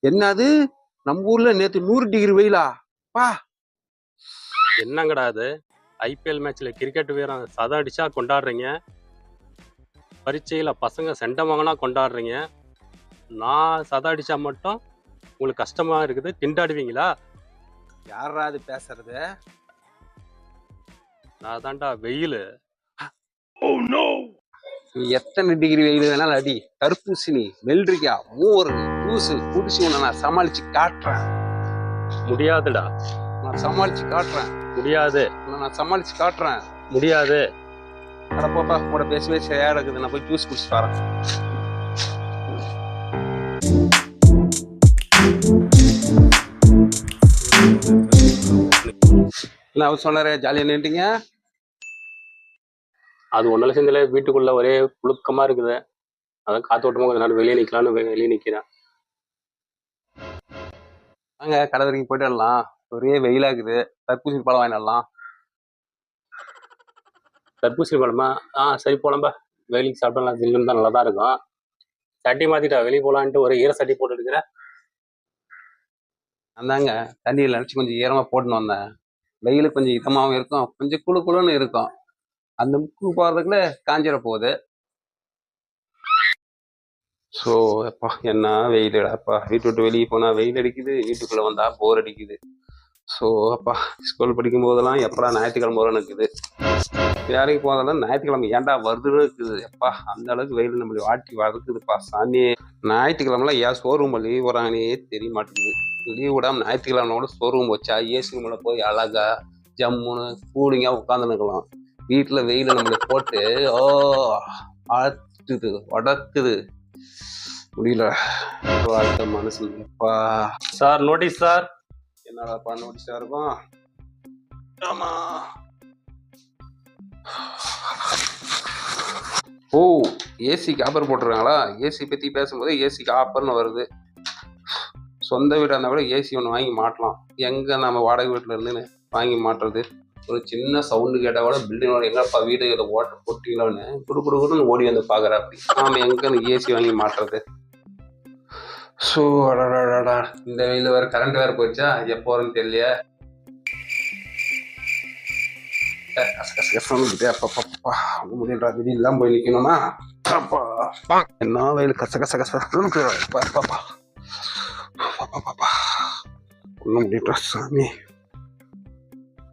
என்னது நம்ம ஊர்ல நேத்து 100 டிகிரி வெயிலா? பா என்னங்கடா அது? ஐபிஎல் மேட்ச்ல கிரிக்கெட் வீரன் சதம் அடிச்சா கொண்டாடுறீங்க, பரீட்சையில பசங்க செண்ட மகனா கொண்டாடுறீங்க. நான் சதம் அடிச்சா மட்டும் உங்களுக்கு கஷ்டமா இருக்குது, திண்டாடுவீங்களா? யாரா அது பேசுறது? நான் தான்டா வெயில். நீ எத்தனை டிகிரி வெயில் வேணாலும் அடி, தர்பூசணி, வெள்ளரிக்காய், மோர், ஜூஸ் குடிச்சு உன்னை நான் சமாளிச்சு காட்டுறேன். முடியாதுடா. நான் சமாளிச்சு காட்டுறேன். முடியாது. நான் சமாளிச்சு காட்டுறேன். முடியாது. அடப்போப்பா, கூட பேசவே சரியா இருக்குது. நான் போய் ஜூஸ் குடிச்சு வரேன். என்ன அவர் சொன்னாரு, ஜாலியா நின்றுட்டீங்க? அது ஒன்றும் சேர்ந்தல, வீட்டுக்குள்ள ஒரே புழுக்கமா இருக்குது. அதான் காத்தோட்டமா கொஞ்ச நேரம் வெளியே நிக்கலாம்னு வெளியே நிக்கிறேன். வாங்க கடை வரைக்கும் போயிட்டு வரலாம். ஒரே வெயிலா இருக்குது. தர்பூசணி பழம் வாங்கிடலாம். தர்பூசணி பழமா? சரி போலாம்பா. வெயிலுக்கு சாப்பிடலாம், ஜில்லுன்னு தான் நல்லா தான் இருக்கும். சட்டி மாத்திட்டா வெளியே போலான்ட்டு ஒரு ஈர சட்டி போட்டு இருக்கிறேன். அந்தாங்க தண்ணியில் நினச்சி கொஞ்சம் ஈரமா போட்டுன்னு வந்தேன். வெயில் கொஞ்சம் இதமாகவும் இருக்கும், கொஞ்சம் குழு குழுன்னு இருக்கும். அந்த முக்கு போகிறதுக்குள்ள காஞ்சிட போகுது. ஸோ அப்பா என்ன வெயிலப்பா. வீட்டு விட்டு வெளியே போனால் வெயில் அடிக்குது, வீட்டுக்குள்ளே வந்தால் போர் அடிக்குது. ஸோ அப்பா, ஸ்கூல் படிக்கும் போதெல்லாம் எப்படா ஞாயிற்றுக்கிழமை வரும் இருக்குது. வேலைக்கு போதெல்லாம் ஞாயிற்றுக்கிழமை ஏன்டா வருதுன்னு இருக்குது. எப்பா அந்த அளவுக்கு வெயில் நம்மளை வாட்டி வதக்குதுப்பா சாமி. ஞாயிற்றுக்கிழமெல்லாம் ஏன் ஷோரூம் லீவ் வராங்கன்னே தெரிய மாட்டேங்குது. லீவ் விடாமல் ஞாயிற்றுக்கிழமை கூட ஷோரூம் வச்சா ஏசி மேலே போய் அழகா ஜம்முன்னு கூலிங்காக உட்காந்துருக்கலாம். வீட்டில் வெயில் நம்மளை போட்டு ஆட்டுது, உடக்குது. முடியல வாழ்க்கை மனசு. எப்பா சார் நோட்டீஸ் சார். என்னடாப்பா நோட்டீஸா இருக்கும்? ஆமா. ஓ, ஏசிக்கு ஆஃபர் போட்டுருக்காங்களா? ஏசி பற்றி பேசும்போது ஏசிக்கு ஆஃபர்னு வருது. சொந்த வீடாக இருந்தால் கூட ஏசி ஒன்று வாங்கி மாட்டலாம். எங்கே நம்ம வாடகை வீட்டில் இருந்துன்னு வாங்கி மாட்டுறது? ஒரு சின்ன சவுண்டு கேட்டால் கூட பில்டிங்கோட எங்கப்பா வீடு இதை ஓட்ட போட்டீங்களான்னு குடுக்குன்னு ஓடி வந்து பார்க்குறா. அப்படி நாம் எங்கே ஏசி வாங்கி மாட்டுறது? ஸோ அடாடாடா, இந்த வெயில் வேறு கரண்ட் வேறு போயிடுச்சா, எப்போ வரும்னு தெரியலையே. முடியல, திடீர்லாம் போய் நிற்கணுமா? என்ன வெயில் கச கச கச ஒன்றும் முடியல சாமி.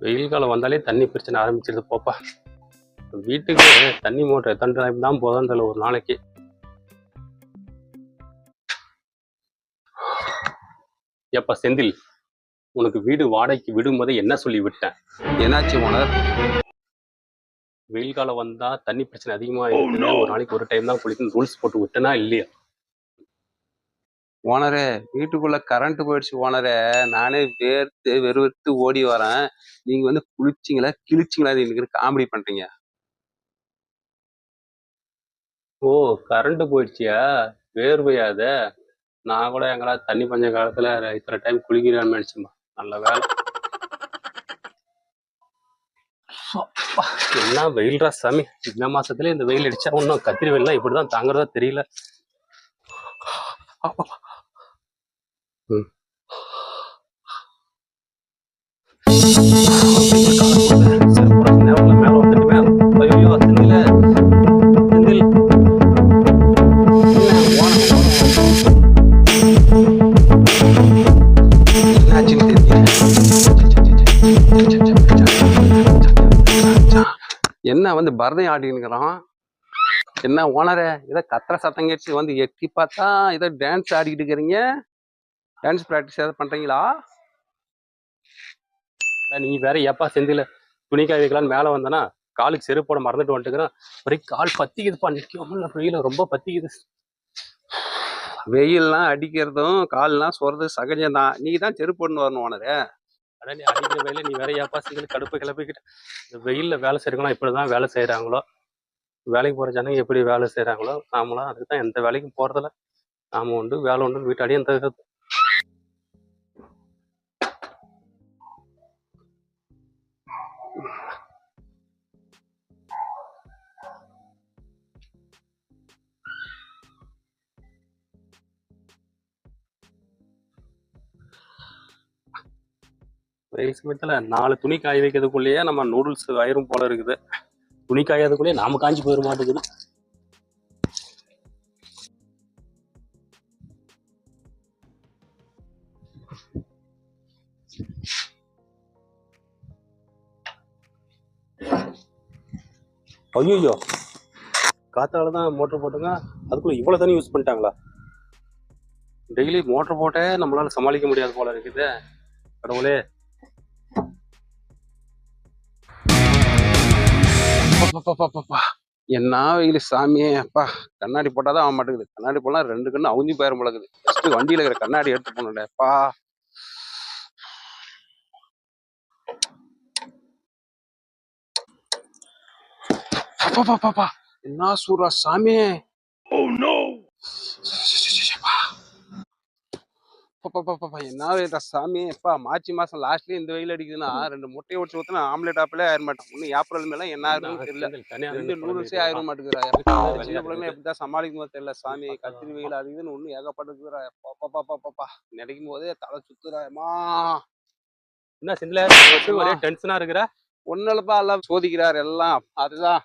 வெயில் காலம் வந்தாலே தண்ணி பிரச்சனை ஆரம்பிச்சிருது போப்பா. வீட்டுக்கு தண்ணி மோட்டர் எத்தனை டைம் தான் போதும் தெரியல ஒரு நாளைக்கு. எப்ப செந்தில், உனக்கு வீடு வாடகைக்கு விடும்போது என்ன சொல்லி விட்டேன்? என்னாச்சு ஓனர்? வெயில் காலம் வந்தா தண்ணி பிரச்சனை அதிகமா இருக்குது, ஒரு நாளைக்கு ஒரு டைம் தான் குளிக்கணும் ரூல்ஸ் போட்டு விட்டனா இல்லையா? ஓனரே, வீட்டுக்குள்ள கரண்ட் போயிடுச்சு ஓனரே. நானே வேர்த்து வெறுத்து ஓடி வரேன். நீங்க வந்து குளிச்சிங்களா கிழிச்சிங்களா எனக்கு காமெடி பண்றீங்க. ஓ, கரண்ட் போயிடுச்சியா? வேர்வையாத? நான் கூட எங்களா தண்ணி பஞ்ச காலத்துல இத்தனை டைம் குளிக்கிறான்னு நினைச்சுமா. நல்ல வேலை. என்ன வெயில்ரா சாமி. இந்த மாசத்துல இந்த வெயில் அடிச்சா இன்னும் கத்திரி வெயில்லாம் இப்படிதான் தாங்குறதா தெரியல. என்ன வந்து பரதம் ஆடினுக்கிறான்? என்ன ஓனரே, ஏதோ கத்திர சத்தம் கேட்டு வந்து எட்டி பார்த்தா ஏதோ டான்ஸ் ஆடிக்கிட்டு இருக்கிறீங்க. டான்ஸ் ப்ராக்டிஸ் ஏதாவது பண்றீங்களா? நீ வேற ஏப்பா செந்தில துணி காய் வைக்கலான்னு மேல வந்தனா காலுக்கு செருப்பு போட மறந்துட்டு வந்துட்டுக்கிறேன். ஒரே கால் பத்திக்குதுப்பா, நிற்க வெயில ரொம்ப பத்திக்குது. வெயில்லாம் அடிக்கிறதும் கால்லாம் சொல்றது சகஜம்தான். நீ தான் செருப்பு போட்டுன்னு வரணும் ஓனரே. அட நீ அடிக்கிற வெயில நீ வேற ஏப்பா செந்தில் கடுப்பு கிளப்பிக்கிட்ட. இந்த வெயில்ல வேலை செய்யறவங்களாம் இப்படிதான் வேலை செய்யறாங்களோ? வேலைக்கு போற ஜனங்க எப்படி வேலை செய்யறாங்களோ நாமளாம் அதுக்குதான் எந்த வேலைக்கும் போறதில்ல. நாம உண்டு வேலை உண்டு வீட்டாடியே எந்த வெயில் சமயத்துல 4 துணி காய வைக்கிறதுக்குள்ளேயே நம்ம நூடுல்ஸ் ஆயிரும் போல இருக்குது. துணி காயறதுக்குள்ளேயே நாம காஞ்சி போயிட மாட்டேங்குது. ஐயோ, காத்தால தான் மோட்டர் போட்டுங்க, அதுக்குள்ள இவ்வளவு தண்ணி யூஸ் பண்ணிட்டாங்களா? டெய்லி மோட்டர் போட்டே நம்மளால சமாளிக்க முடியாது போல இருக்குது. கடவுளே. அப்பா, என்ன வெயில் சாமியே. அப்பா, கண்ணாடி போட்டாதான் ஆக மாட்டேங்குது. கண்ணாடி போனா 2 கண்ணு அவுஞ்சி போயிரும் போலக்குது. ஃபர்ஸ்ட் வண்டியில இருக்கிற கண்ணாடி எடுத்து போனேன். அப்பா அப்பா, என்ன சூரா சாமி. என்ன வெயில்டா சாமி. அப்பா, மார்ச் மாசம் லாஸ்ட்லயே இந்த வெயில் அடிக்குதுன்னா 2 முட்டையை ஒடிச்சு ஊத்துனா ஆம்லெட் ஆப்பிளே ஆயிர மாட்டேன். இன்னும் ஏப்ரல் மேல என்ன ஆயிருன்னு தெரியல. 2 நூடுல்ஸே ஆயிர மாட்டேங்குதுடா. சின்ன பிள்ளைங்க எப்படிதான் சமாளிக்குமோ தெரியல சாமி. கத்திரி வெயில் அது இதுன்னு ஒண்ணு ஏகப்பட்டதுடா. பாப்பா நினைக்கும் போதே தலை சுத்துறாமா. என்ன சிந்தில ஒரே டென்ஷனா இருக்கிற? ஒன்னலப்பா எல்லாம் சோதிக்கிறார் எல்லாம். அதுதான்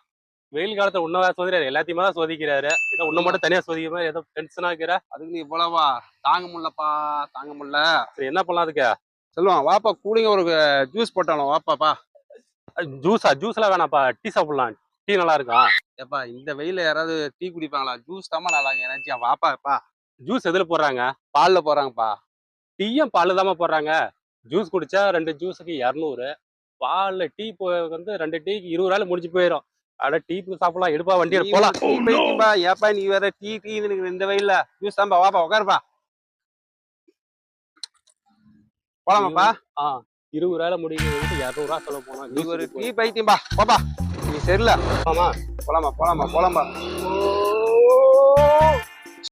வெயில் காலத்துல உன்னவா சோதிக்கிறாரு, எல்லாத்தையுமே தான் சோதிக்கிறாரு. ஏதோ உன்ன மட்டும் தனியா சோதிக்கிற மாதிரி ஏதோ டென்ஷனா இருக்கிற. அதுக்கு நீ இவ்வளவா? தாங்க முடியலப்பா, தாங்க முடியல. சரி, என்ன பண்ணலாம் அதுக்கு? சொல்லுவான் வாப்பா, கூலிங்க ஒரு ஜூஸ் போட்டாலும் வாப்பாப்பா. ஜூஸ்லாம் வேணாப்பா, டீ சாப்பிடலாம். டீ நல்லா இருக்கும். ஏப்பா, இந்த வெயில யாராவது டீ குடிப்பாங்களா? ஜூஸ் தாமா நல்லா எனர்ஜியா. வாப்பாப்பா. ஜூஸ் எதுல போடுறாங்க? பால்ல போறாங்கப்பா. டீயும் பால்ல தாமா போடுறாங்க. ஜூஸ் குடிச்சா 2 ஜூஸுக்கு 200. பால்ல டீ வந்து 2 டீக்கு 20 ரூபாயில முடிஞ்சு போயிடும். அட, டீ சாப்பிடலாம். எடுப்பா, வண்டி போலாம். ஏப்பா நீ வேற டீ டீ இந்த வெயில்ல ஜூஸ் தான்பா. வாப்பா உட்காருப்பா, போலாமாப்பா. 20 ரூபாயில முடியுது, 200 ரூபா செலவு போனா. நீ ஒரு டீ பைத்தியம்பா. போப்பா, நீ சரியில்ல. ஆமா, போலாமா.